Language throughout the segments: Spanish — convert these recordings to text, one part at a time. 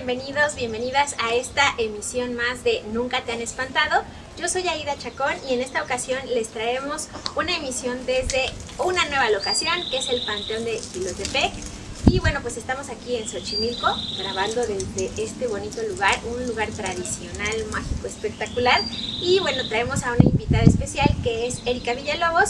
bienvenidos, bienvenidas a esta emisión más de Nunca te han espantado. Yo soy Aida Chacón y en esta ocasión les traemos una emisión desde una nueva locación que es el Panteón de Xilotepec. Y bueno, pues estamos aquí en Xochimilco grabando desde este bonito lugar, un lugar tradicional, mágico, espectacular. Y bueno, traemos a una invitada especial que es Erika Villalobos.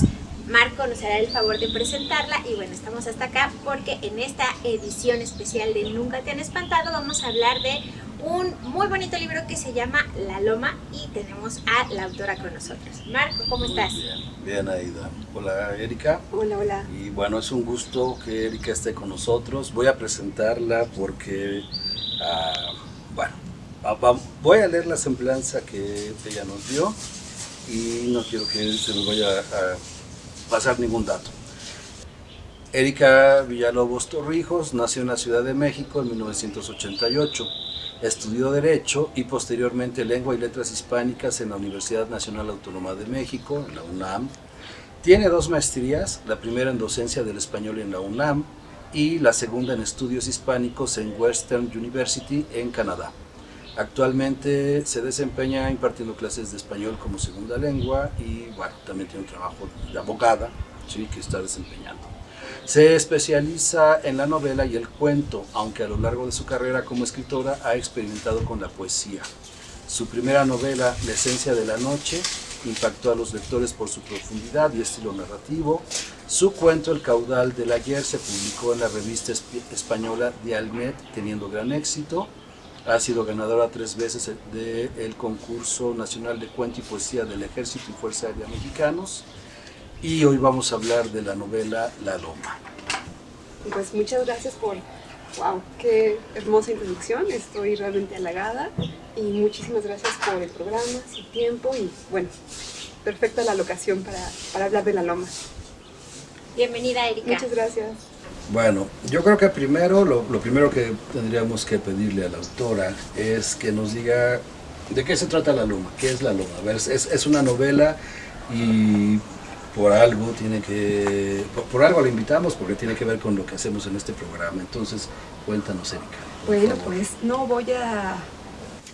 Marco nos hará el favor de presentarla y bueno, estamos hasta acá porque en esta edición especial de Nunca te han espantado vamos a hablar de un muy bonito libro que se llama La Loma y tenemos a la autora con nosotros. Marco, ¿cómo estás? Bien, Aida. Hola, Erika. Hola, hola. Y bueno, es un gusto que Erika esté con nosotros. Voy a presentarla porque, voy a leer la semblanza que ella nos dio y no quiero que se nos vaya a pasar ningún dato. Erika Villalobos Torrijos nació en la Ciudad de México en 1988. Estudió Derecho y posteriormente Lengua y Letras Hispánicas en la Universidad Nacional Autónoma de México, en la UNAM. Tiene 2 maestrías, la primera en docencia del español en la UNAM y la segunda en estudios hispánicos en Western University en Canadá. Actualmente se desempeña impartiendo clases de español como segunda lengua y bueno, también tiene un trabajo de abogada, ¿sí?, que está desempeñando. Se especializa en la novela y el cuento, aunque a lo largo de su carrera como escritora ha experimentado con la poesía. Su primera novela, La esencia de la noche, impactó a los lectores por su profundidad y estilo narrativo. Su cuento, El caudal del ayer, se publicó en la revista española Dialnet, teniendo gran éxito. Ha sido ganadora 3 veces del concurso nacional de cuento y poesía del Ejército y Fuerza Aérea Mexicanos. Y hoy vamos a hablar de la novela La Loma. Pues muchas gracias por, wow, qué hermosa introducción, estoy realmente halagada y muchísimas gracias por el programa, su tiempo y bueno, perfecta la locación para hablar de La Loma. Bienvenida, Erika. Muchas gracias. Bueno, yo creo que lo primero que tendríamos que pedirle a la autora es que nos diga de qué se trata La Loma, qué es La Loma. A ver, es una novela y por algo la invitamos porque tiene que ver con lo que hacemos en este programa. Entonces, cuéntanos, Erika. Bueno, pues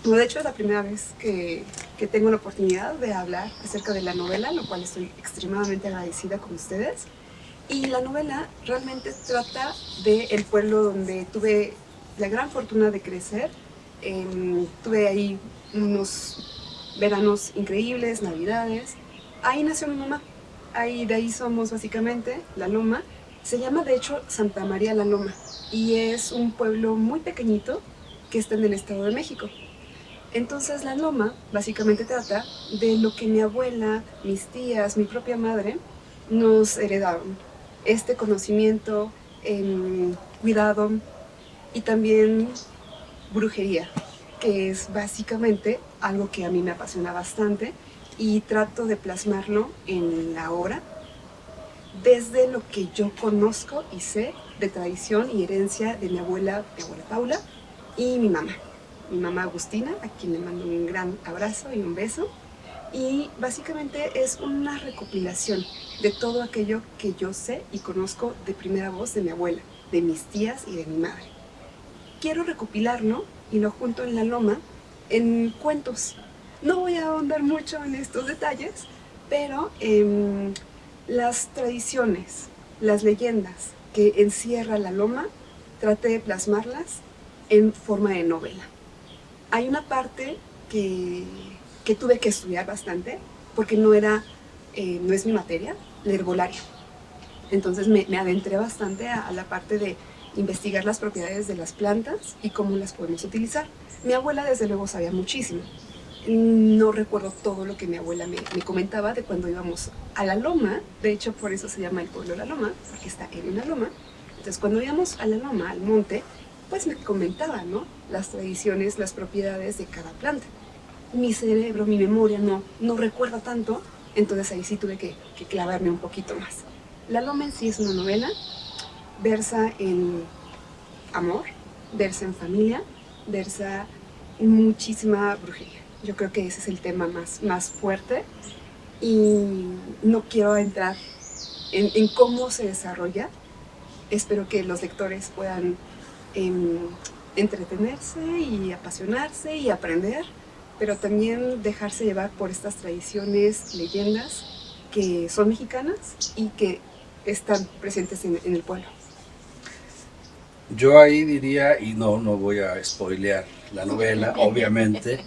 de hecho es la primera vez que tengo la oportunidad de hablar acerca de la novela, lo cual estoy extremadamente agradecida con ustedes. Y la novela realmente trata del pueblo donde tuve la gran fortuna de crecer. Tuve ahí unos veranos increíbles, navidades. Ahí nació mi mamá. De ahí somos básicamente La Loma. Se llama de hecho Santa María La Loma y es un pueblo muy pequeñito que está en el Estado de México. Entonces La Loma básicamente trata de lo que mi abuela, mis tías, mi propia madre nos heredaron. Este conocimiento, cuidado y también brujería, que es básicamente algo que a mí me apasiona bastante y trato de plasmarlo en la obra desde lo que yo conozco y sé de tradición y herencia de mi abuela Paula y mi mamá Agustina, a quien le mando un gran abrazo y un beso. Y básicamente es una recopilación de todo aquello que yo sé y conozco de primera voz de mi abuela, de mis tías y de mi madre. Quiero recopilarlo y lo junto en La Loma en cuentos. No voy a ahondar mucho en estos detalles, pero las tradiciones, las leyendas que encierra La Loma, traté de plasmarlas en forma de novela. Hay una parte que tuve que estudiar bastante, porque no es mi materia, la herbolaria. Entonces me adentré bastante a la parte de investigar las propiedades de las plantas y cómo las podemos utilizar. Mi abuela desde luego sabía muchísimo. No recuerdo todo lo que mi abuela me comentaba de cuando íbamos a La Loma. De hecho, por eso se llama el pueblo La Loma, porque está en una loma. Entonces cuando íbamos a La Loma, al monte, pues me comentaba, ¿no?, las tradiciones, las propiedades de cada planta. Mi cerebro, mi memoria no recuerda tanto, entonces ahí sí tuve que clavarme un poquito más. La Loma en sí es una novela, versa en amor, versa en familia, versa en muchísima brujería. Yo creo que ese es el tema más fuerte y no quiero entrar en cómo se desarrolla. Espero que los lectores puedan entretenerse y apasionarse y aprender, pero también dejarse llevar por estas tradiciones, leyendas que son mexicanas y que están presentes en el pueblo. Yo ahí diría, y no voy a spoilear la novela, obviamente,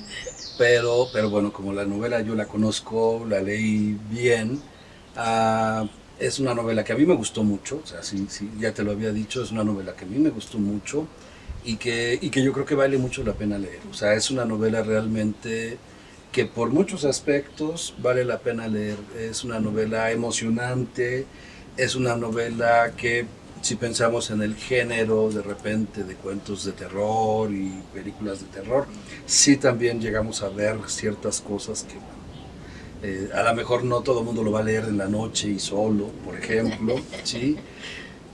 pero bueno, como la novela yo la conozco, la leí bien, es una novela que a mí me gustó mucho, o sea, sí, ya te lo había dicho, es una novela que a mí me gustó mucho y que yo creo que vale mucho la pena leer. O sea, es una novela realmente que por muchos aspectos vale la pena leer. Es una novela emocionante, es una novela que, si pensamos en el género de repente de cuentos de terror y películas de terror, sí también llegamos a ver ciertas cosas que a lo mejor no todo el mundo lo va a leer en la noche y solo, por ejemplo, ¿sí?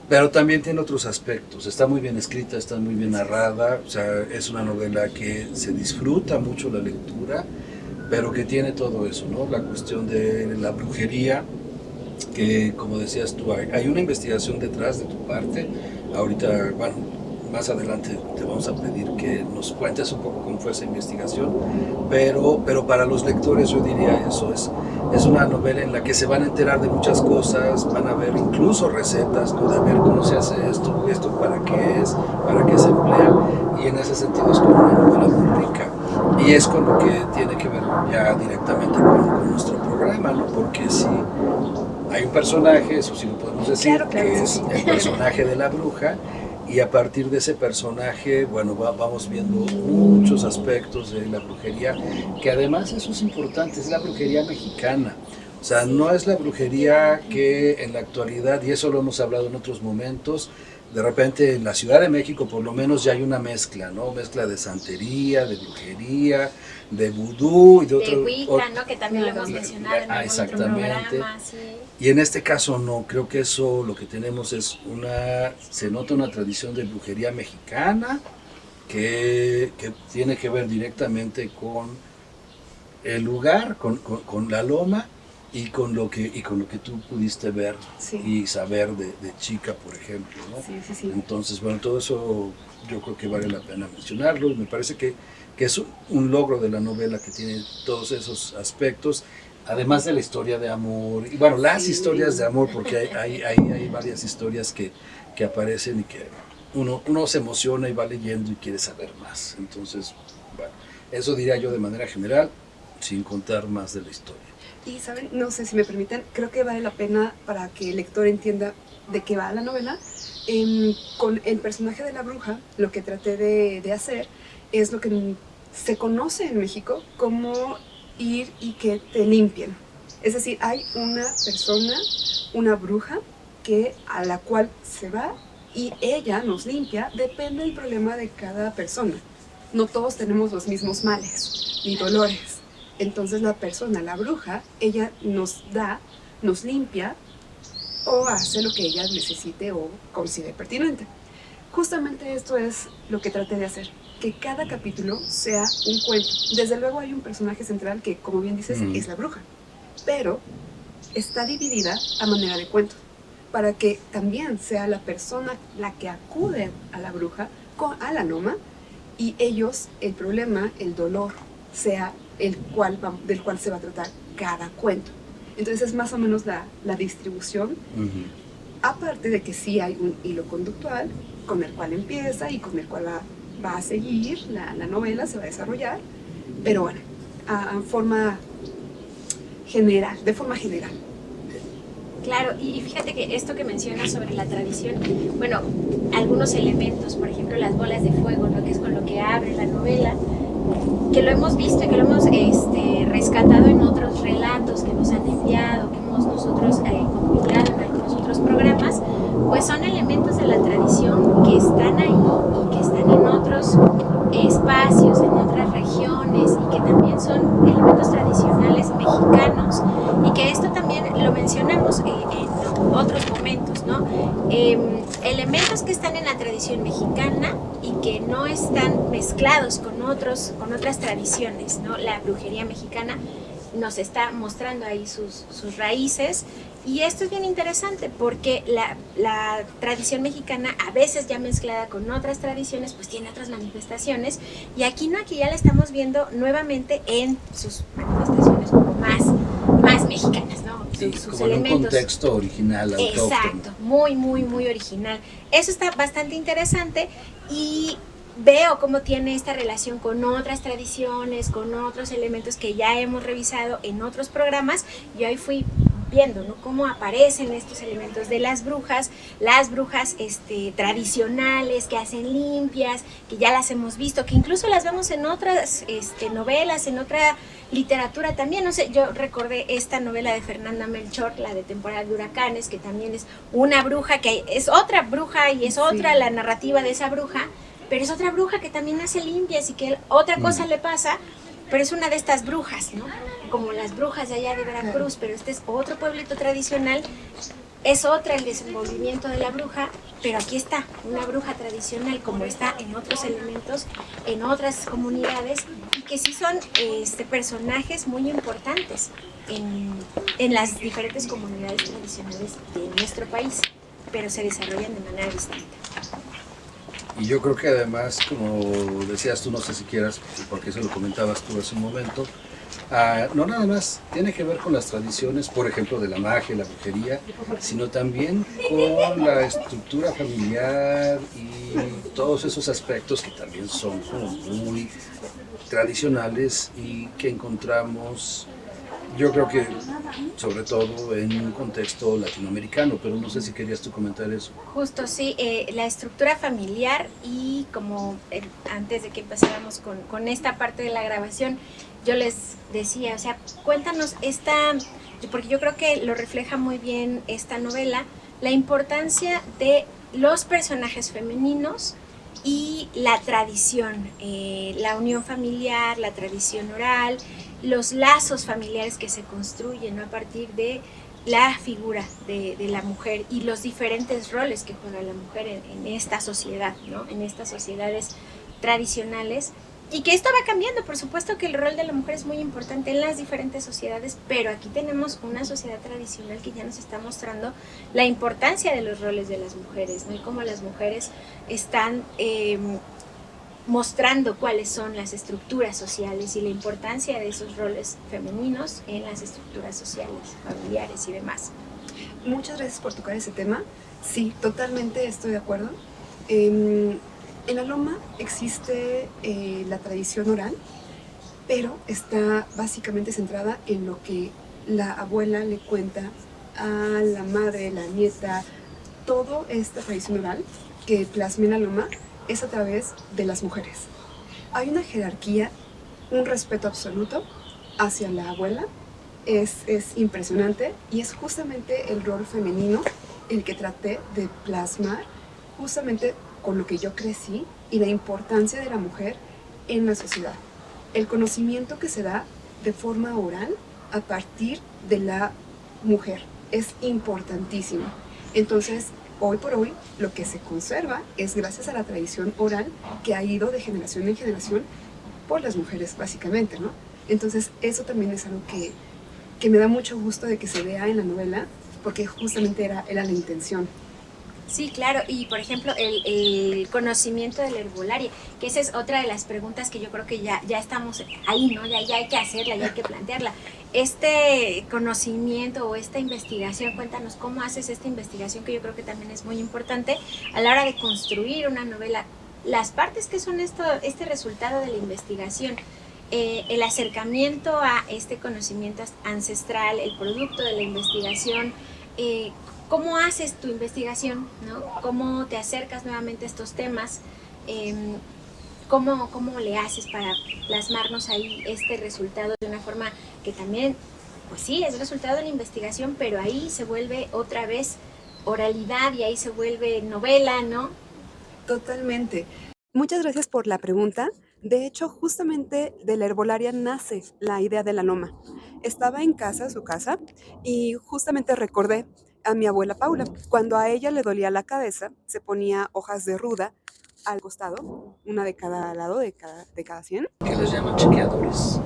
Pero también tiene otros aspectos, está muy bien escrita, está muy bien narrada, o sea, es una novela que se disfruta mucho la lectura, pero que tiene todo eso, ¿no? La cuestión de la brujería, que como decías tú, hay una investigación detrás de tu parte. Ahorita, bueno, más adelante te vamos a pedir que nos cuentes un poco cómo fue esa investigación, pero para los lectores yo diría eso, es una novela en la que se van a enterar de muchas cosas, van a ver incluso recetas, ¿no? De ver cómo se hace esto para qué es, para qué se emplea, y en ese sentido es como una novela muy rica. Y es con lo que tiene que ver ya directamente con nuestro programa, ¿no? Porque si hay un personaje, eso sí lo podemos decir, claro, que sí. es el personaje de la bruja, y a partir de ese personaje, bueno, vamos viendo muchos aspectos de la brujería, que además eso es importante, es la brujería mexicana. O sea, no es la brujería que en la actualidad, y eso lo hemos hablado en otros momentos, de repente en la Ciudad de México por lo menos ya hay una mezcla, ¿no? Mezcla de santería, de brujería, de vudú y de otro... De Wicca, ¿no? Que también lo hemos mencionado en algún otro programa, sí. Y en este caso no, creo que eso lo que tenemos es se nota una tradición de brujería mexicana que tiene que ver directamente con el lugar, con la loma y con lo que tú pudiste ver y saber de chica, por ejemplo, ¿no? Sí. Entonces, bueno, todo eso yo creo que vale la pena mencionarlo y me parece que es un logro de la novela que tiene todos esos aspectos, además de la historia de amor, y bueno, las historias de amor, porque hay varias historias que aparecen y que uno se emociona y va leyendo y quiere saber más. Entonces, bueno, eso diría yo de manera general, sin contar más de la historia. Y, ¿saben? No sé si me permiten, creo que vale la pena para que el lector entienda de qué va la novela. Con el personaje de la bruja, lo que traté de hacer es lo que se conoce en México como ir y que te limpien. Es decir, hay una persona, una bruja, a la cual se va y ella nos limpia, depende del problema de cada persona. No todos tenemos los mismos males ni dolores. Entonces la persona, la bruja, ella nos limpia o hace lo que ella necesite o considere pertinente. Justamente esto es lo que traté de hacer, que cada capítulo sea un cuento. Desde luego hay un personaje central que, como bien dices, es la bruja, pero está dividida a manera de cuento, para que también sea la persona la que acude a la bruja, a la noma, y ellos, el problema, el dolor, sea del cual se va a tratar cada cuento. Entonces es más o menos la distribución, aparte de que sí hay un hilo conductual con el cual empieza y con el cual va a seguir la novela, se va a desarrollar, pero bueno, de forma general. Claro, y fíjate que esto que mencionas sobre la tradición, bueno, algunos elementos, por ejemplo las bolas de fuego, ¿no? Que es con lo que abre la novela, que lo hemos visto y que lo hemos rescatado en otros relatos que nos han enviado, que hemos nosotros compilado en algunos otros programas, pues son elementos de la tradición que están ahí y que están en otros espacios, en otras regiones, y que también son elementos tradicionales mexicanos, y que esto también lo mencionamos en otros momentos, ¿no? Elementos que están en la tradición mexicana y que no están mezclados con otras tradiciones, ¿no? La brujería mexicana nos está mostrando ahí sus raíces, Y esto es bien interesante porque la tradición mexicana, a veces ya mezclada con otras tradiciones, pues tiene otras manifestaciones. Y aquí no, aquí ya la estamos viendo nuevamente en sus manifestaciones como más mexicanas, ¿no? Sí, sus como en un elementos. contexto original, autóctono. Exacto, muy original. Eso está bastante interesante y veo cómo tiene esta relación con otras tradiciones, con otros elementos que ya hemos revisado en otros programas, y hoy fui viendo, ¿no?, cómo aparecen estos elementos de las brujas tradicionales, que hacen limpias, que ya las hemos visto, que incluso las vemos en otras novelas, en otra literatura también. No sé, yo recordé esta novela de Fernanda Melchor, la de Temporada de Huracanes, que también es una bruja, que es otra bruja y es otra la narrativa de esa bruja, pero es otra bruja que también hace limpias y que otra cosa le pasa, pero es una de estas brujas, ¿no? Como las brujas de allá de Veracruz, pero este es otro pueblito tradicional, es otra el desenvolvimiento de la bruja, pero aquí está una bruja tradicional como está en otros elementos, en otras comunidades, y que sí son personajes muy importantes en las diferentes comunidades tradicionales de nuestro país, pero se desarrollan de manera distinta. Y yo creo que además, como decías tú, no sé si quieras, porque eso lo comentabas tú hace un momento, no nada más tiene que ver con las tradiciones, por ejemplo, de la magia, la brujería, sino también con la estructura familiar y todos esos aspectos que también son como muy tradicionales y que encontramos, yo creo que sobre todo en un contexto latinoamericano, pero no sé si querías tú comentar eso. Justo, sí, la estructura familiar y como antes de que empezáramos con esta parte de la grabación, yo les decía, o sea, cuéntanos porque yo creo que lo refleja muy bien esta novela, la importancia de los personajes femeninos y la tradición, la unión familiar, la tradición oral, los lazos familiares que se construyen, ¿no?, a partir de la figura de la mujer y los diferentes roles que juega la mujer en esta sociedad, ¿no?, en estas sociedades tradicionales, y que esto va cambiando. Por supuesto que el rol de la mujer es muy importante en las diferentes sociedades, pero aquí tenemos una sociedad tradicional que ya nos está mostrando la importancia de los roles de las mujeres, ¿no?, y cómo las mujeres están mostrando cuáles son las estructuras sociales y la importancia de esos roles femeninos en las estructuras sociales, familiares y demás. Muchas gracias por tocar ese tema. Sí, totalmente estoy de acuerdo. En la Loma existe la tradición oral, pero está básicamente centrada en lo que la abuela le cuenta a la madre, la nieta. Toda esta tradición oral que plasma en la Loma es a través de las mujeres. Hay una jerarquía, un respeto absoluto hacia la abuela. Es impresionante, y es justamente el rol femenino el que traté de plasmar justamente con lo que yo crecí y la importancia de la mujer en la sociedad. El conocimiento que se da de forma oral a partir de la mujer es importantísimo. Entonces, hoy por hoy, lo que se conserva es gracias a la tradición oral que ha ido de generación en generación por las mujeres, básicamente, ¿no? Entonces, eso también es algo que me da mucho gusto de que se vea en la novela, porque justamente era la intención. Sí, claro, y por ejemplo el conocimiento de la herbolaria, que esa es otra de las preguntas que yo creo que ya estamos ahí, ¿no? Ya hay que hacerla, ya hay que plantearla. Este conocimiento o esta investigación, cuéntanos cómo haces esta investigación, que yo creo que también es muy importante a la hora de construir una novela. Las partes que son este resultado de la investigación, el acercamiento a este conocimiento ancestral, el producto de la investigación, ¿cómo haces tu investigación, ¿no? ¿Cómo te acercas nuevamente a estos temas? ¿Cómo le haces para plasmarnos ahí este resultado de una forma que también, pues sí, es resultado de la investigación, pero ahí se vuelve otra vez oralidad y ahí se vuelve novela, ¿no? Totalmente. Muchas gracias por la pregunta. De hecho, justamente de la herbolaria nace la idea de la Loma. Estaba en su casa, y justamente recordé a mi abuela Paula. Cuando a ella le dolía la cabeza, se ponía hojas de ruda al costado, una de cada lado, de cada 100. Que les llaman chequeadores.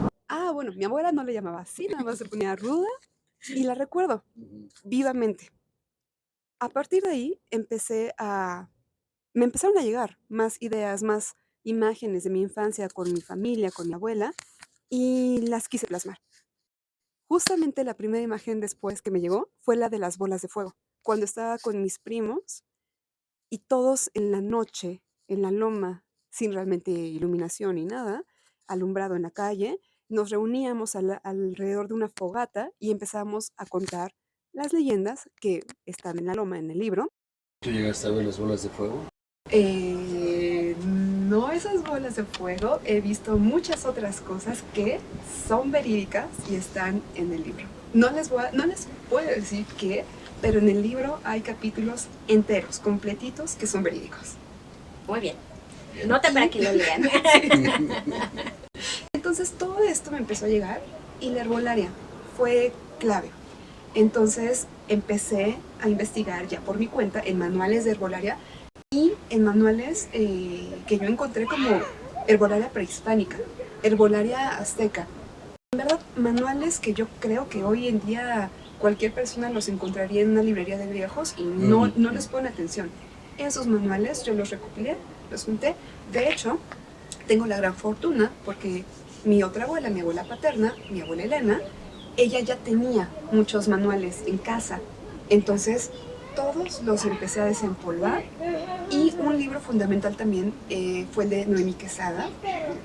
Bueno, mi abuela no le llamaba así, nada más se ponía ruda Y la recuerdo Ujú. vivamente. A partir de ahí me empezaron a llegar más ideas, más imágenes de mi infancia con mi familia, con mi abuela, y las quise plasmar. Justamente la primera imagen después que me llegó fue la de las bolas de fuego. Cuando estaba con mis primos y todos en la noche, en la loma, sin realmente iluminación ni nada, alumbrado en la calle, nos reuníamos alrededor de una fogata y empezábamos a contar las leyendas que están en la loma, en el libro. ¿Tú llegaste a ver las bolas de fuego? No esas bolas de fuego, he visto muchas otras cosas que son verídicas y están en el libro. No les puedo decir qué, pero en el libro hay capítulos enteros, completitos, que son verídicos. Muy bien. Nota para que lo lean. Entonces todo esto me empezó a llegar y la herbolaria fue clave. Entonces empecé a investigar ya por mi cuenta en manuales de herbolaria y en manuales que yo encontré como herbolaria prehispánica, herbolaria azteca. En verdad, manuales que yo creo que hoy en día cualquier persona los encontraría en una librería de viejos y no les pone atención. Esos manuales yo los recopilé, los junté. De hecho, tengo la gran fortuna porque mi otra abuela, mi abuela paterna, mi abuela Elena, ella ya tenía muchos manuales en casa. Entonces, todos los empecé a desempolvar y un libro fundamental también fue el de Noemí Quesada,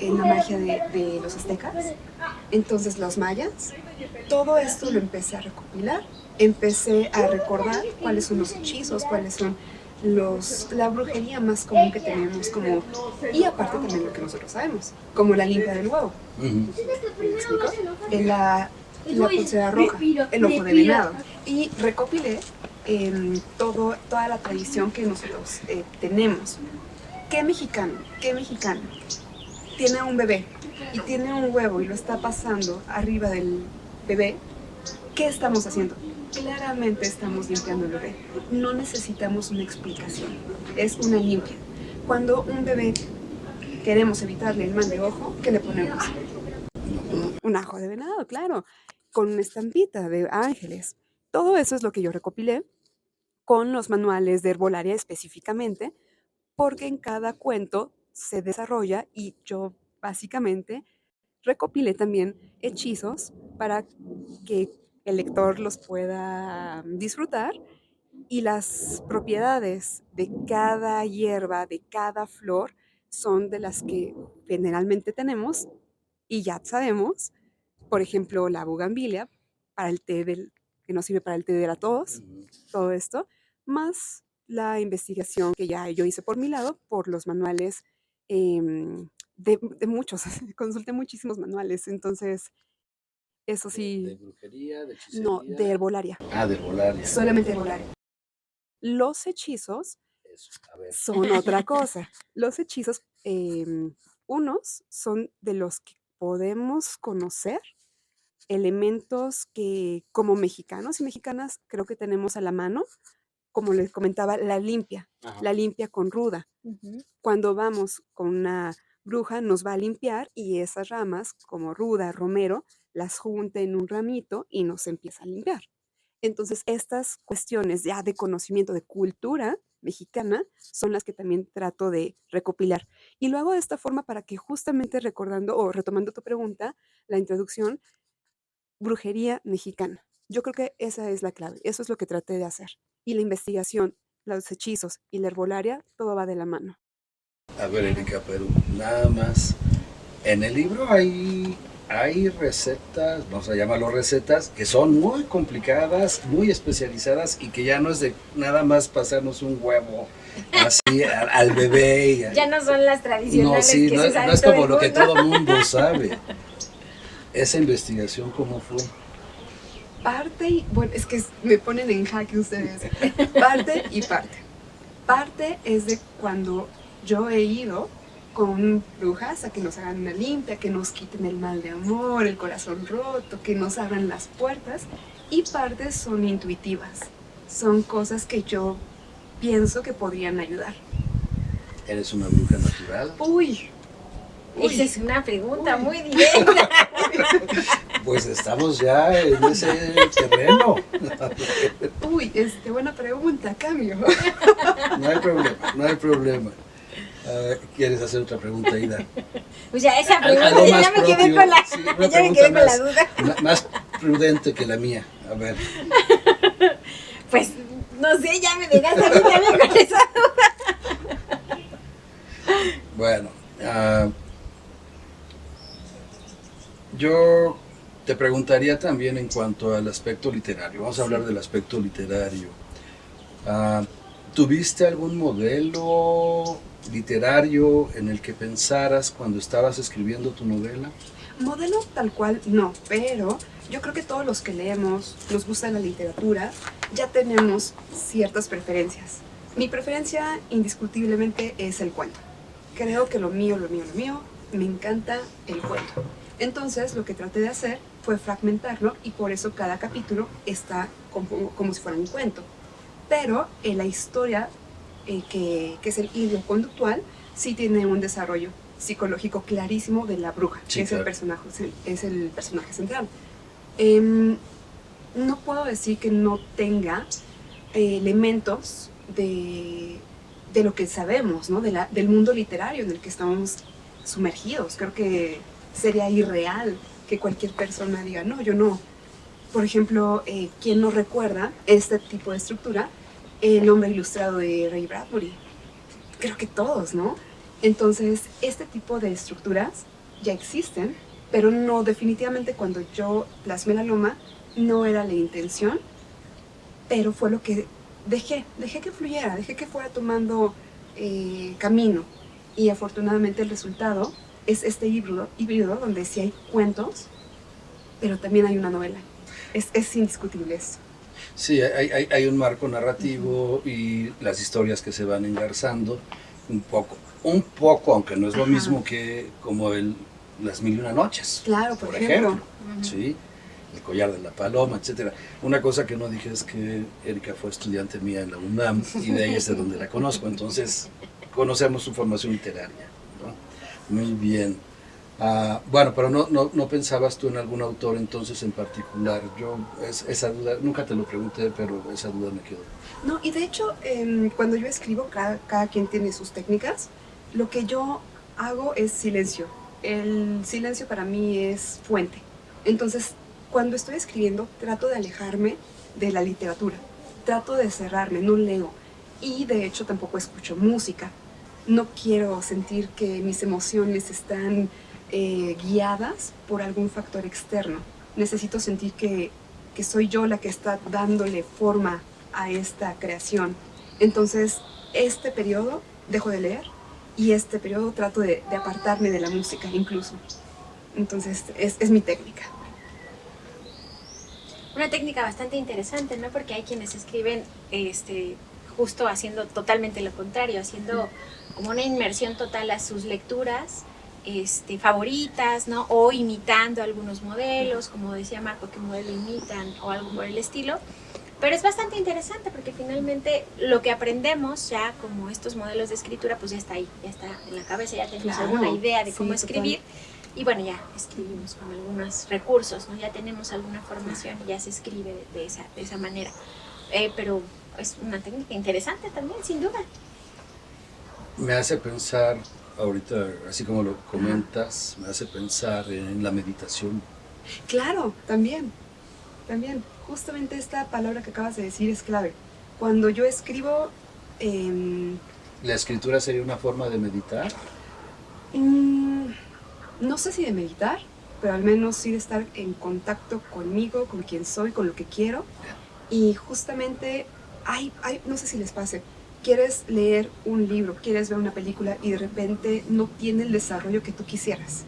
La magia de los aztecas. Entonces, los mayas, todo esto lo empecé a recopilar, empecé a recordar cuáles son los hechizos, cuáles son la brujería más común que tenemos, como, y aparte también lo que nosotros sabemos, como la limpia del huevo. ¿Me explico? La pulsera roja, el ojo de venado. Y recopilé toda la tradición que nosotros tenemos. ¿Qué mexicano tiene un bebé y tiene un huevo y lo está pasando arriba del bebé? ¿Qué estamos haciendo? Claramente estamos limpiando el bebé. No necesitamos una explicación. Es una limpia. Cuando un bebé queremos evitarle el mal de ojo, ¿qué le ponemos? Un ajo de venado, claro, con una estampita de ángeles. Todo eso es lo que yo recopilé con los manuales de herbolaria específicamente, porque en cada cuento se desarrolla y yo básicamente recopilé también hechizos para que el lector los pueda disfrutar y las propiedades de cada hierba, de cada flor, son de las que generalmente tenemos y ya sabemos. Por ejemplo, la bugambilia, para el té que nos sirve para el té de la tos, todo esto, más la investigación que ya yo hice por mi lado, por los manuales de muchos, consulté muchísimos manuales, entonces eso sí. ¿De brujería, de hechicería? No, de herbolaria. Ah, de herbolaria. Solamente herbolaria. Los hechizos son otra cosa. Los hechizos, unos son de los que podemos conocer elementos que como mexicanos y mexicanas creo que tenemos a la mano, como les comentaba, la limpia con ruda. Cuando vamos con una bruja nos va a limpiar y esas ramas como ruda, romero, las junta en un ramito y nos empieza a limpiar. Entonces, estas cuestiones ya de conocimiento de cultura mexicana son las que también trato de recopilar. Y lo hago de esta forma para que justamente recordando o retomando tu pregunta, la introducción, brujería mexicana. Yo creo que esa es la clave, eso es lo que traté de hacer. Y la investigación, los hechizos y la herbolaria, todo va de la mano. A ver, Erika, pero nada más. En el libro hay recetas, vamos a llamarlo recetas, que son muy complicadas, muy especializadas y que ya no es de nada más pasarnos un huevo así al bebé. Ya no son las tradicionales. No, sí, que no, se sabe no es todo como el lo que mundo. todo el mundo sabe. Esa investigación, ¿cómo fue? Parte y, bueno, es que me ponen en jaque ustedes. Parte y parte. Parte es de cuando yo he ido con brujas a que nos hagan una limpia, que nos quiten el mal de amor, el corazón roto, que nos abran las puertas. Y partes son intuitivas. Son cosas que yo pienso que podrían ayudar. ¿Eres una bruja natural? Uy. Esa es una pregunta muy directa. Pues estamos ya en ese terreno. Uy, buena pregunta, cambio. No hay problema, no hay problema. ¿Quieres hacer otra pregunta, Ida? Pues ya esa pregunta, Algo ya más me quedé propio, con la, sí, ya una me pregunta quedé con la duda. más prudente que la mía. A ver. Pues, no sé, ya me dejaste a mí también con esa duda. Bueno, yo te preguntaría también en cuanto al aspecto literario. Vamos a hablar del aspecto literario. ¿Tuviste algún modelo literario en el que pensaras cuando estabas escribiendo tu novela? Modelo tal cual no, pero yo creo que todos los que leemos, nos gusta la literatura, ya tenemos ciertas preferencias. Mi preferencia indiscutiblemente es el cuento. Creo que lo mío, me encanta el cuento. Entonces lo que traté de hacer fue fragmentarlo y por eso cada capítulo está como si fuera un cuento. Pero en la historia, que es el hilo conductual, sí tiene un desarrollo psicológico clarísimo de la bruja, Sí, que claro. es el personaje central. No puedo decir que no tenga elementos de lo que sabemos, ¿no? Del mundo literario en el que estamos sumergidos. Creo que sería irreal que cualquier persona diga, no, yo no. Por ejemplo, ¿quién no recuerda este tipo de estructura? El hombre ilustrado de Ray Bradbury. Creo que todos, ¿no? Entonces, este tipo de estructuras ya existen, pero no, definitivamente cuando yo plasmé La Loma, no era la intención, pero fue lo que dejé que fluyera, dejé que fuera tomando camino. Y afortunadamente el resultado es este híbrido donde sí hay cuentos, pero también hay una novela. Es indiscutible eso. Sí, hay un marco narrativo y las historias que se van engarzando un poco, aunque no es lo Ajá. mismo que como Las Mil y Una Noches. Claro, por ejemplo. Sí, El Collar de la Paloma, etcétera. Una cosa que no dije es que Erika fue estudiante mía en la UNAM y de ahí es de donde la conozco, entonces conocemos su formación literaria, ¿no? Muy bien. Bueno, pero no pensabas tú en algún autor entonces en particular. Yo esa duda, nunca te lo pregunté, pero esa duda me quedó. No, y de hecho, cuando yo escribo, cada quien tiene sus técnicas. Lo que yo hago es silencio. El silencio para mí es fuente. Entonces, cuando estoy escribiendo, trato de alejarme de la literatura. Trato de cerrarme, no leo. Y de hecho tampoco escucho música. No quiero sentir que mis emociones están guiadas por algún factor externo. Necesito sentir que soy yo la que está dándole forma a esta creación. Entonces, este periodo dejo de leer y este periodo trato de apartarme de la música incluso. Entonces, es mi técnica. Una técnica bastante interesante, ¿no? Porque hay quienes escriben justo haciendo totalmente lo contrario, haciendo como una inmersión total a sus lecturas favoritas, ¿no? O imitando algunos modelos, como decía Marco, que modelo imitan o algo por el estilo. Pero es bastante interesante porque finalmente lo que aprendemos ya como estos modelos de escritura, pues ya está ahí, ya está en la cabeza, ya tenemos Claro, alguna idea de sí, cómo total. escribir. Y bueno, ya escribimos con algunos recursos, ¿no? Ya tenemos alguna formación, ya se escribe de esa manera. Pero es una técnica interesante también, sin duda. Me hace pensar, ahorita, así como lo comentas, me hace pensar en la meditación. Claro, también. Justamente esta palabra que acabas de decir es clave. Cuando yo escribo, ¿La escritura sería una forma de meditar? no sé si de meditar, pero al menos sí de estar en contacto conmigo, con quien soy, con lo que quiero. Y justamente, no sé si les pase, quieres leer un libro, quieres ver una película y de repente no tiene el desarrollo que tú quisieras.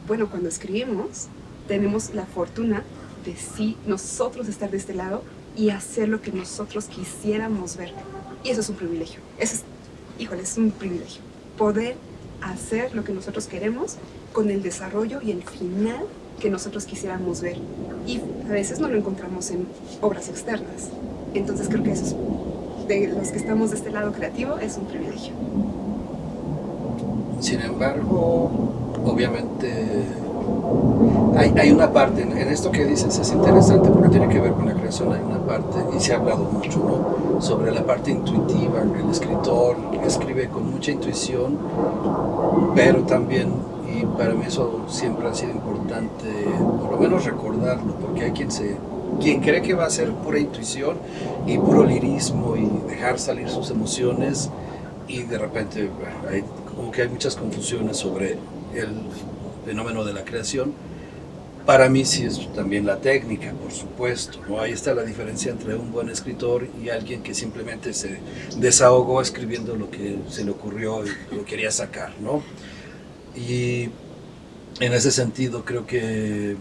Bueno, cuando escribimos, tenemos la fortuna de sí nosotros estar de este lado y hacer lo que nosotros quisiéramos ver. Y eso es un privilegio. Es un privilegio. Poder hacer lo que nosotros queremos con el desarrollo y el final que nosotros quisiéramos ver. Y a veces no lo encontramos en obras externas. Entonces creo que eso es, de los que estamos de este lado creativo, es un privilegio. Sin embargo, obviamente Hay una parte, en esto que dices es interesante porque tiene que ver con la creación, hay una parte, y se ha hablado mucho, ¿no? Sobre la parte intuitiva, el escritor escribe con mucha intuición, pero también, y para mí eso siempre ha sido importante, por lo menos recordarlo, porque hay quien cree que va a ser pura intuición y puro lirismo y dejar salir sus emociones, y de repente como que hay muchas confusiones sobre el fenómeno de la creación. Para mí sí es también la técnica, por supuesto, ¿no? Ahí está la diferencia entre un buen escritor y alguien que simplemente se desahogó escribiendo lo que se le ocurrió y lo quería sacar, ¿no? Y en ese sentido creo que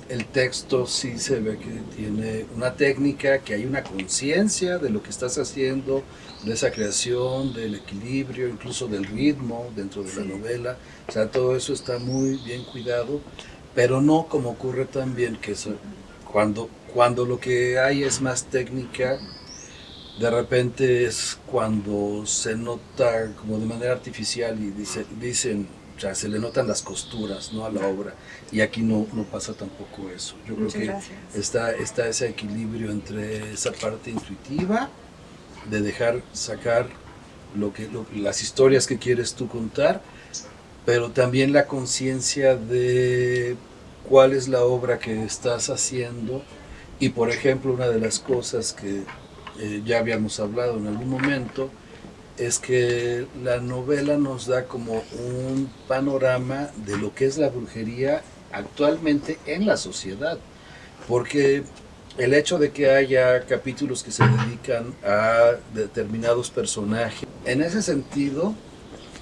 el texto sí se ve que tiene una técnica, que hay una conciencia de lo que estás haciendo, de esa creación, del equilibrio, incluso del ritmo dentro de la novela. O sea, todo eso está muy bien cuidado, pero no como ocurre también que cuando lo que hay es más técnica, de repente es cuando se nota como de manera artificial y dicen, o sea, se le notan las costuras, ¿no?, a la obra, y aquí no pasa tampoco eso. Yo creo que está ese equilibrio entre esa parte intuitiva de dejar sacar las historias que quieres tú contar, pero también la conciencia de cuál es la obra que estás haciendo. Y por ejemplo, una de las cosas que ya habíamos hablado en algún momento es que la novela nos da como un panorama de lo que es la brujería actualmente en la sociedad, porque el hecho de que haya capítulos que se dedican a determinados personajes, en ese sentido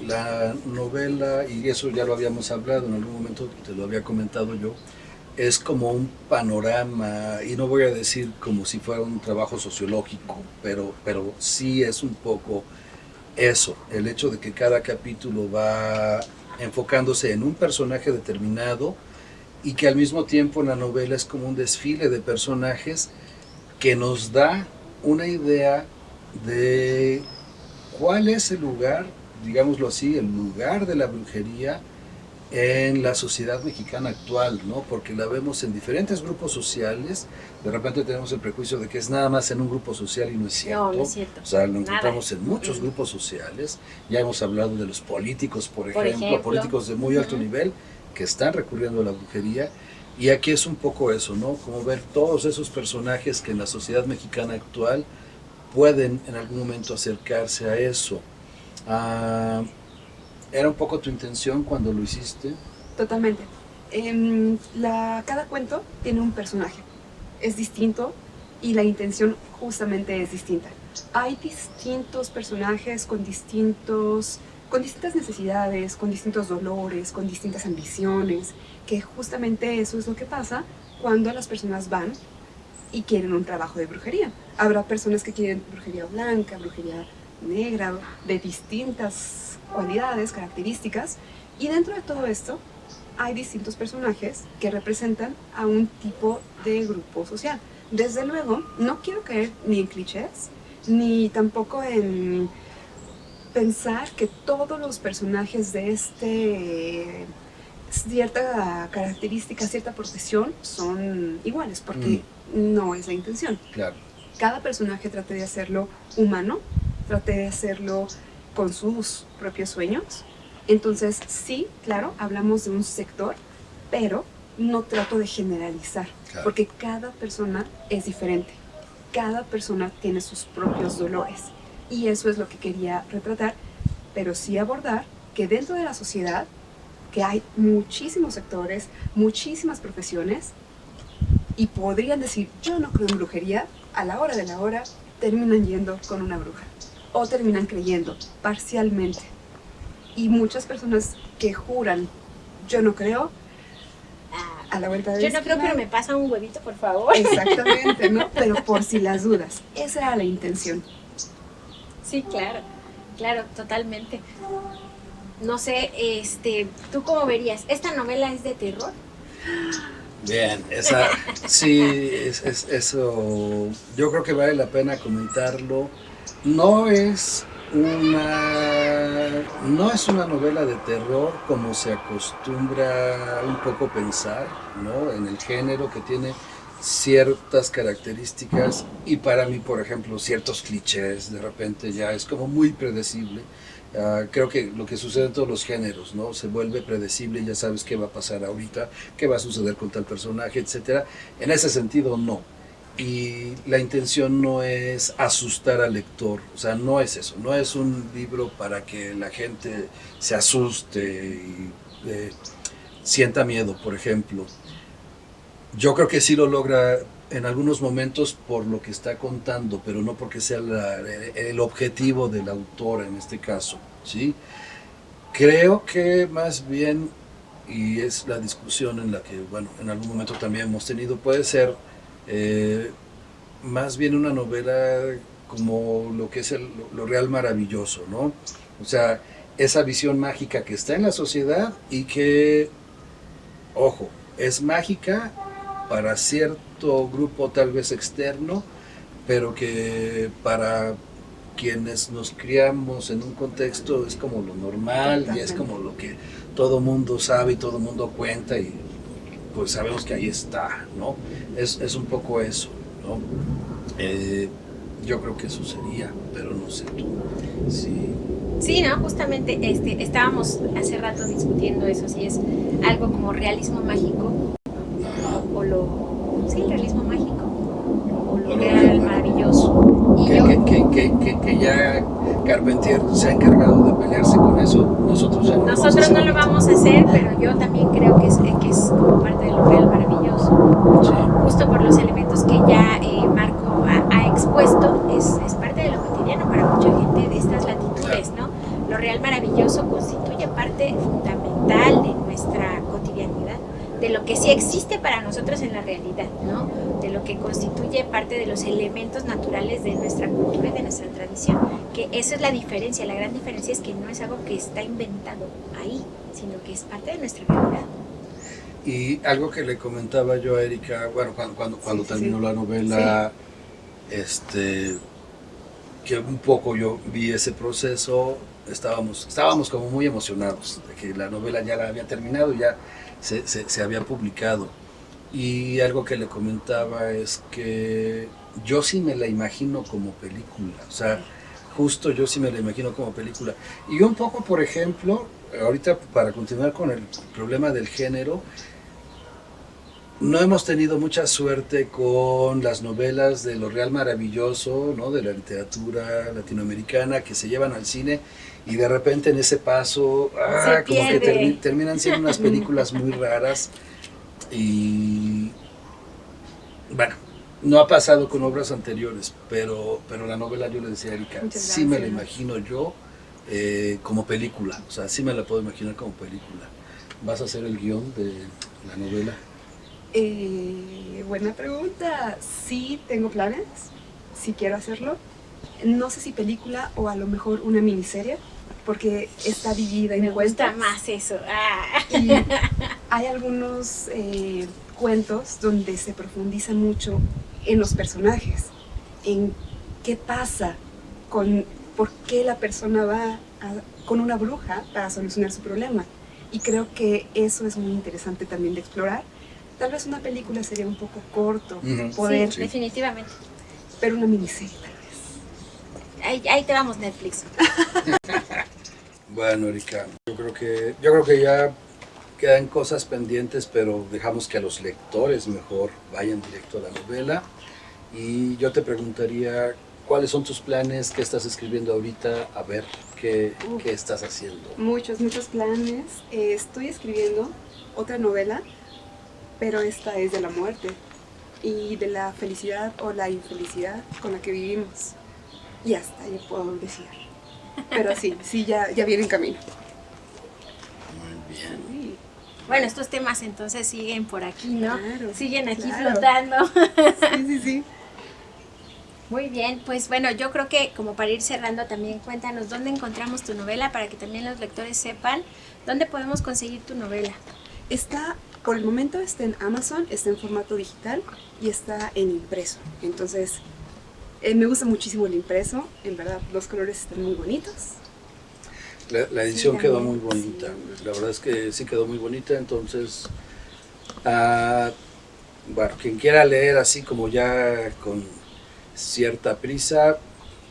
la novela, y eso ya lo habíamos hablado en algún momento, te lo había comentado yo, es como un panorama, y no voy a decir como si fuera un trabajo sociológico, pero sí es un poco eso, el hecho de que cada capítulo va enfocándose en un personaje determinado y que al mismo tiempo la novela es como un desfile de personajes que nos da una idea de cuál es el lugar, digámoslo así, el lugar de la brujería en la sociedad mexicana actual, ¿no? Porque la vemos en diferentes grupos sociales. De repente tenemos el prejuicio de que es nada más en un grupo social, y no es cierto. No, no es cierto. O sea, lo encontramos en muchos grupos sociales. Ya hemos hablado de los políticos, por ejemplo, políticos de muy alto nivel que están recurriendo a la brujería. Y aquí es un poco eso, ¿no? Como ver todos esos personajes que en la sociedad mexicana actual pueden en algún momento acercarse a eso. ¿Era un poco tu intención cuando lo hiciste? Totalmente. Cada cuento tiene un personaje, es distinto y la intención justamente es distinta. Hay distintos personajes con distintas necesidades, con distintos dolores, con distintas ambiciones, que justamente eso es lo que pasa cuando las personas van y quieren un trabajo de brujería. Habrá personas que quieren brujería blanca, brujería negra, de distintas cualidades, características, y dentro de todo esto hay distintos personajes que representan a un tipo de grupo social. Desde luego, no quiero caer ni en clichés, ni tampoco en pensar que todos los personajes de cierta característica, cierta profesión son iguales, porque no es la intención. Claro. Cada personaje trate de hacerlo humano, trate de hacerlo con sus propios sueños. Entonces, sí, claro, hablamos de un sector, pero no trato de generalizar, claro, porque cada persona es diferente. Cada persona tiene sus propios dolores. Y eso es lo que quería retratar, pero sí abordar que dentro de la sociedad, que hay muchísimos sectores, muchísimas profesiones, y podrían decir, yo no creo en brujería, a la hora de la hora terminan yendo con una bruja. O terminan creyendo parcialmente. Y muchas personas que juran, yo no creo, a la vuelta de yo no creo, pero me pasa un huevito, por favor. Exactamente, ¿no? Pero por si las dudas. Esa era la intención. Sí, claro, claro, totalmente. No sé, ¿tú cómo verías? ¿Esta novela es de terror? Bien, sí, eso yo creo que vale la pena comentarlo. No es no es una novela de terror como se acostumbra un poco pensar, ¿no? En el género, que tiene ciertas características y para mí, por ejemplo, ciertos clichés, de repente ya es como muy predecible. Creo que lo que sucede en todos los géneros, ¿no? Se vuelve predecible, ya sabes qué va a pasar ahorita, qué va a suceder con tal personaje, etcétera. En ese sentido, no. Y la intención no es asustar al lector, o sea, no es eso, no es un libro para que la gente se asuste y sienta miedo, por ejemplo. Yo creo que sí lo logra en algunos momentos por lo que está contando, pero no porque sea el objetivo del autor en este caso, ¿sí? Creo que más bien, y es la discusión en la que, bueno, en algún momento también hemos tenido, puede ser eh, más bien una novela como lo que es lo real maravilloso, ¿no? O sea, esa visión mágica que está en la sociedad y que, ojo, es mágica para cierto grupo tal vez externo, pero que para quienes nos criamos en un contexto es como lo normal y es como lo que todo mundo sabe y todo mundo cuenta y pues sabemos que ahí está, ¿no? Es un poco eso, ¿no? Yo creo que eso sería, pero no sé tú. Sí. Sí, ¿no? Justamente estábamos hace rato discutiendo eso, si es algo como realismo mágico o sí, realismo mágico o lo real maravilloso. Y Que ya Carpentier se ha encargado de pelearse con eso, nosotros no lo vamos a hacer, pero yo también creo que es como parte de lo real maravilloso. Sí. Justo por los elementos que ya Marco ha expuesto, es parte de lo cotidiano para mucha gente de estas latitudes, ¿no? Lo real maravilloso constituye parte fundamental de nuestra cotidianidad, de lo que sí existe para nosotros en la realidad, ¿no? De lo que constituye parte de los elementos naturales de nuestra cultura y de nuestra tradición, que esa es la diferencia, la gran diferencia es que no es algo que está inventado ahí, sino que es parte de nuestra realidad. Y algo que le comentaba yo a Erika, bueno, cuando terminó la novela, que un poco yo vi ese proceso, estábamos como muy emocionados de que la novela ya la había terminado, ya se había publicado. Y algo que le comentaba es que yo sí me la imagino como película, o sea, justo yo sí me la imagino como película. Y un poco, por ejemplo, ahorita para continuar con el problema del género, no hemos tenido mucha suerte con las novelas de lo real maravilloso, ¿no? De la literatura latinoamericana que se llevan al cine y de repente en ese paso como que terminan siendo unas películas muy raras y bueno, no ha pasado con obras anteriores, pero la novela, yo le decía a Erika, sí me la imagino yo como película, o sea, sí me la puedo imaginar como película. ¿Vas a hacer el guión de la novela? Buena pregunta. Sí, tengo planes, sí quiero hacerlo. No sé si película o a lo mejor una miniserie, porque está dividida en cuentos. Me gusta más eso. Y hay algunos cuentos donde se profundiza mucho en los personajes, en qué pasa, por qué la persona va con una bruja para solucionar su problema. Y creo que eso es muy interesante también de explorar. Tal vez una película sería un poco corto, poder, sí, definitivamente. Pero una miniserie tal vez. Ahí te vamos, Netflix. Bueno, Erika, yo creo que ya quedan cosas pendientes, pero dejamos que a los lectores mejor vayan directo a la novela. Y yo te preguntaría, ¿cuáles son tus planes? ¿Qué estás escribiendo ahorita? A ver, ¿qué estás haciendo? Muchos planes. Estoy escribiendo otra novela, pero esta es de la muerte y de la felicidad o la infelicidad con la que vivimos. Y hasta yo puedo decir. Pero sí, ya viene en camino. Muy bien. Sí. Bueno, estos temas entonces siguen por aquí, ¿no? Claro, siguen aquí claro. flotando. Sí. Muy bien, pues bueno, yo creo que como para ir cerrando también cuéntanos dónde encontramos tu novela para que también los lectores sepan dónde podemos conseguir tu novela. Por el momento está en Amazon, está en formato digital y está en impreso. Entonces, Me gusta muchísimo el impreso, en verdad los colores están muy bonitos. La edición Sí, quedó también, muy bonita, sí. la verdad es que sí quedó muy bonita, entonces, bueno, quien quiera leer así como ya con cierta prisa,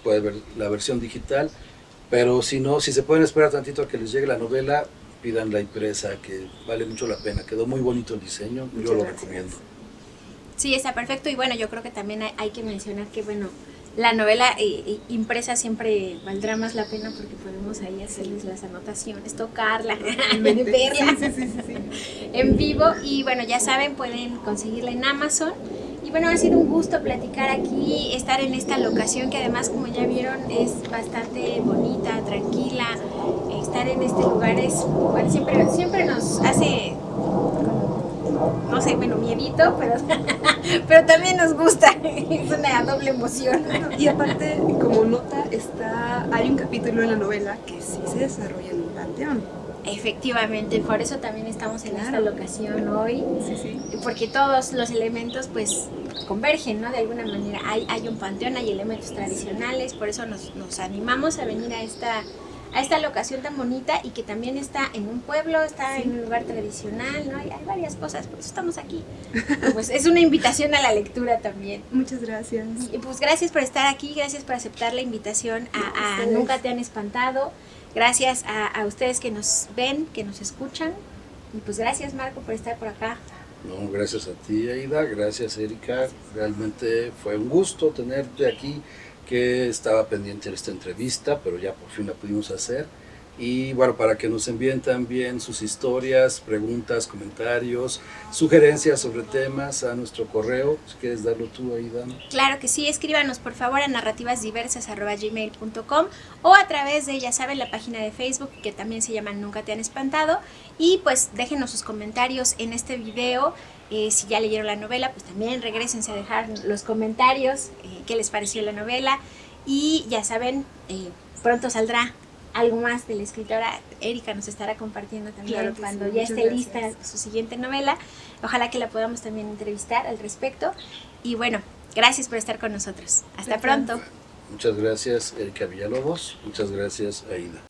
puede ver la versión digital, pero si no, si se pueden esperar tantito a que les llegue la novela, pidan la impresa, que vale mucho la pena, quedó muy bonito el diseño, yo Muchas lo gracias. recomiendo. Sí, está perfecto y bueno, yo creo que también hay que mencionar que bueno, la novela impresa siempre valdrá más la pena porque podemos ahí hacerles las anotaciones, tocarla, Totalmente. verla Sí, sí, sí, sí. en vivo y bueno, ya saben, pueden conseguirla en Amazon. Y bueno, ha sido un gusto platicar aquí, estar en esta locación que además, como ya vieron, es bastante bonita, tranquila. Estar en este lugar es, bueno, siempre nos hace como, no sé, bueno, miedito, pero también nos gusta. Es una doble emoción. Y aparte, como nota, hay un capítulo en la novela que sí se desarrolla en un panteón. Efectivamente, por eso también estamos en esta Claro. locación hoy, Sí, sí. porque todos los elementos pues convergen, ¿no? De alguna manera hay un panteón, hay elementos tradicionales, por eso nos animamos a venir a esta locación tan bonita y que también está en un pueblo, está Sí. en un lugar tradicional, ¿no? Hay varias cosas, por eso estamos aquí. Y pues es una invitación a la lectura también. Muchas gracias. Y pues gracias por estar aquí, gracias por aceptar la invitación a Ustedes. Nunca te han espantado. Gracias a ustedes que nos ven, que nos escuchan. Y pues gracias, Marco, por estar por acá. No, gracias a ti, Aida, gracias, Erika, realmente fue un gusto tenerte aquí, que estaba pendiente de esta entrevista, pero ya por fin la pudimos hacer. Y bueno, para que nos envíen también sus historias, preguntas, comentarios, sugerencias sobre temas a nuestro correo, si quieres darlo tú, Aida. Claro que sí, escríbanos por favor a narrativasdiversas@gmail.com o a través de, ya saben, la página de Facebook que también se llama Nunca te han espantado. Y pues déjenos sus comentarios en este video. Si ya leyeron la novela, pues también regrésense a dejar los comentarios, qué les pareció la novela. Y ya saben, pronto saldrá algo más de la escritora. Erika nos estará compartiendo también Claro que cuando sí, ya muchas esté gracias. lista su siguiente novela. Ojalá que la podamos también entrevistar al respecto. Y bueno, gracias por estar con nosotros. Hasta Gracias. pronto. Muchas gracias, Erika Villalobos, muchas gracias, Aida.